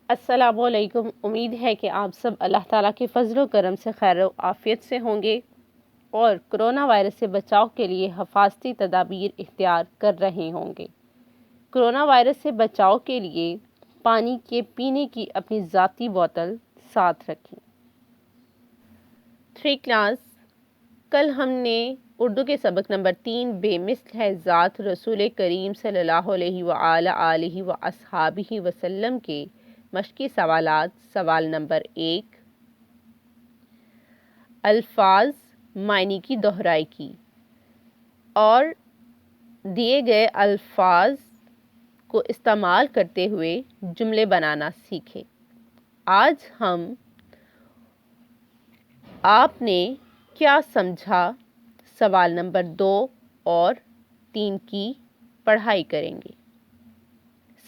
السلام علیکم۔ امید ہے کہ آپ سب اللہ تعالیٰ کے فضل و کرم سے خیر و عافیت سے ہوں گے اور کرونا وائرس سے بچاؤ کے لیے حفاظتی تدابیر اختیار کر رہے ہوں گے۔ کرونا وائرس سے بچاؤ کے لیے پانی کے پینے کی اپنی ذاتی بوتل ساتھ رکھیں۔ 3 کلاس، کل ہم نے اردو کے سبق نمبر 3 بے مثل ہے ذات رسول کریم صلی اللہ علیہ وآلہ وصحبہ وسلم کے مشقی سوالات، سوال نمبر 1، الفاظ معنی کی دہرائی کی اور دیے گئے الفاظ کو استعمال کرتے ہوئے جملے بنانا سیکھے۔ آج ہم آپ نے کیا سمجھا سوال نمبر 2 اور 3 کی پڑھائی کریں گے۔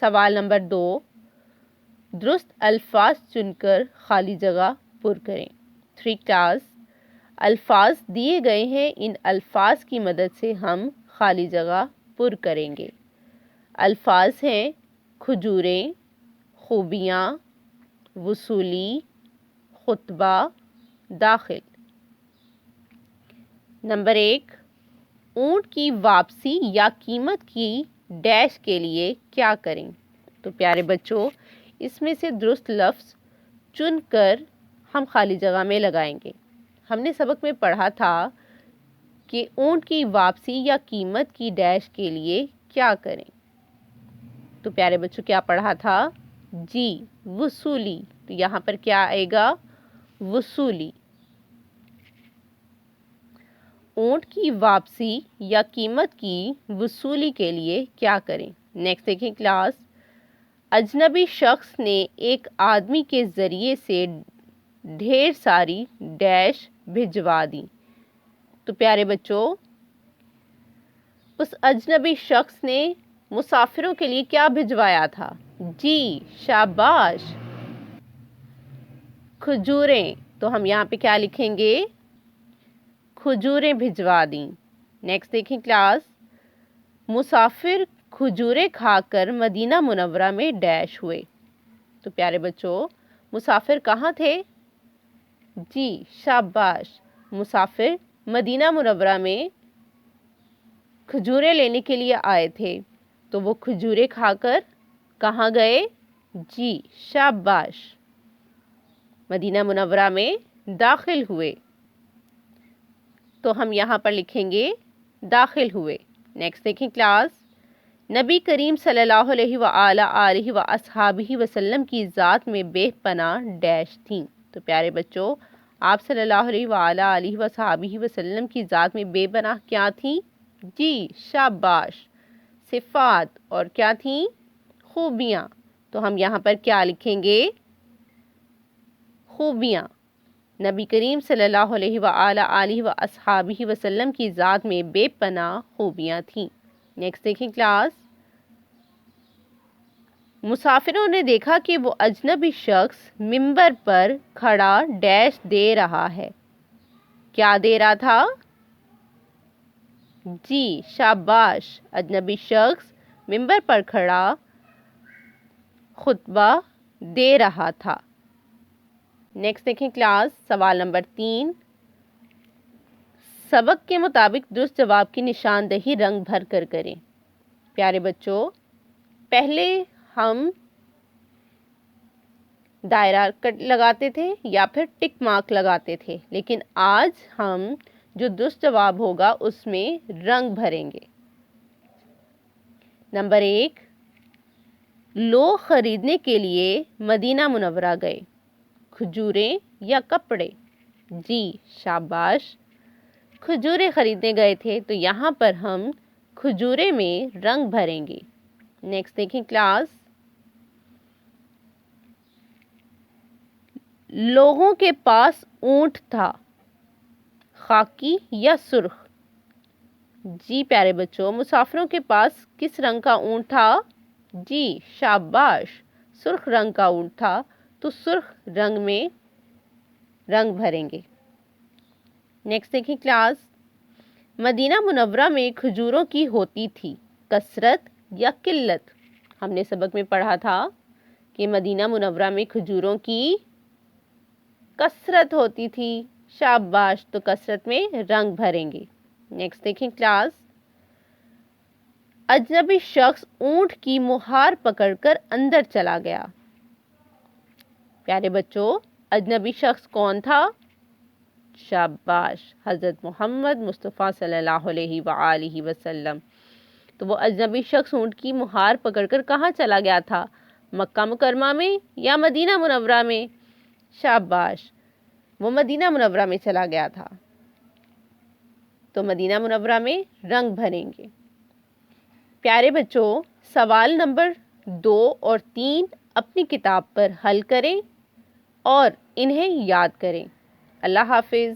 سوال نمبر 2، درست الفاظ چن کر خالی جگہ پر کریں۔ 3 کلاس، الفاظ دیے گئے ہیں، ان الفاظ کی مدد سے ہم خالی جگہ پر کریں گے۔ الفاظ ہیں کھجوریں، خوبیاں، وصولی، خطبہ، داخل۔ نمبر 1، اونٹ کی واپسی یا قیمت کی ڈیش کے لیے کیا کریں؟ تو پیارے بچوں، اس میں سے درست لفظ چن کر ہم خالی جگہ میں لگائیں گے۔ ہم نے سبق میں پڑھا تھا کہ اونٹ کی واپسی یا قیمت کی ڈیش کے لیے کیا کریں؟ تو پیارے بچوں کیا پڑھا تھا؟ جی، وصولی۔ تو یہاں پر کیا آئے گا؟ وصولی۔ اونٹ کی واپسی یا قیمت کی وصولی کے لیے کیا کریں؟ نیکسٹ دیکھیں کلاس، اجنبی شخص نے ایک آدمی کے ذریعے سے ڈھیر ساری ڈیش بھجوا دی۔ تو پیارے بچوں، اس اجنبی شخص نے مسافروں کے لیے کیا بھجوایا تھا؟ جی، شاباش، کھجوریں۔ تو ہم یہاں پہ کیا لکھیں گے؟ کھجوریں بھجوا دیں۔ نیکسٹ دیکھیں کلاس، مسافر کھجوریں کھا کر مدینہ منورہ میں ڈیش ہوئے۔ تو پیارے بچوں، مسافر کہاں تھے؟ جی، شاباش، مسافر مدینہ منورہ میں کھجوریں لینے کے لیے آئے تھے۔ تو وہ کھجوریں کھا کر کہاں گئے؟ جی، شاباش، مدینہ منورہ میں داخل ہوئے۔ تو ہم یہاں پر لکھیں گے داخل ہوئے۔ نیکسٹ دیکھیں کلاس، نبی کریم صلی اللہ علیہ وآلہ وصحبہ وسلم کی ذات میں بے پناہ ڈیش تھیں۔ تو پیارے بچوں، آپ صلی اللہ علیہ وآلہ وصحبہ وسلم کی ذات میں بے پناہ کیا تھیں؟ جی، شاباش، صفات۔ اور کیا تھیں؟ خوبیاں۔ تو ہم یہاں پر کیا لکھیں گے؟ خوبیاں۔ نبی کریم صلی اللہ علیہ وآلہ وصحبہ وسلم کی ذات میں بے پناہ خوبیاں تھیں۔ نیکسٹ دیکھیں کلاس، مسافروں نے دیکھا کہ وہ اجنبی شخص ممبر پر کھڑا ڈیش دے رہا ہے۔ کیا دے رہا تھا؟ جی، شاباش، اجنبی شخص ممبر پر کھڑا خطبہ دے رہا تھا۔ نیکسٹ دیکھیں کلاس، سوال نمبر 3، سبق کے مطابق درست جواب کی نشاندہی رنگ بھر کر کریں۔ پیارے بچوں، پہلے ہم دائرہ لگاتے تھے یا پھر ٹک مارک لگاتے تھے، لیکن آج ہم جو درست جواب ہوگا اس میں رنگ بھریں گے۔ نمبر 1، لوگ خریدنے کے لیے مدینہ منورہ گئے، کھجوریں یا کپڑے؟ جی، شاباش، کھجوریں خریدنے گئے تھے۔ تو یہاں پر ہم کھجوریں میں رنگ بھریں گے۔ نیکسٹ دیکھیں کلاس، لوگوں کے پاس اونٹ تھا، خاکی یا سرخ؟ جی پیارے بچوں، مسافروں کے پاس کس رنگ کا اونٹ تھا؟ جی، شاباش، سرخ رنگ کا اونٹ تھا۔ تو سرخ رنگ میں رنگ بھریں گے۔ نیکسٹ دیکھیں کلاس، مدینہ منورہ میں کھجوروں کی ہوتی تھی کثرت یا قلت؟ ہم نے سبق میں پڑھا تھا کہ مدینہ منورہ میں کھجوروں کی کثرت ہوتی تھی. شاباش. تو کثرت میں رنگ بھریں گے. نیکسٹ دیکھیں کلاس. اجنبی شخص اونٹ کی مہار پکڑ کر اندر چلا گیا. پیارے بچوں اجنبی شخص کون تھا؟ شاباش، حضرت محمد مصطفیٰ صلی اللہ علیہ وآلہ وسلم. تو وہ اجنبی شخص اونٹ کی مہار پکڑ کر کہاں چلا گیا تھا؟ مکہ مکرمہ میں یا مدینہ منورہ میں؟ شاباش، وہ مدینہ منورہ میں چلا گیا تھا. تو مدینہ منورہ میں رنگ بھریں گے. پیارے بچوں سوال نمبر 2 اور 3 اپنی کتاب پر حل کریں اور انہیں یاد کریں. اللہ حافظ.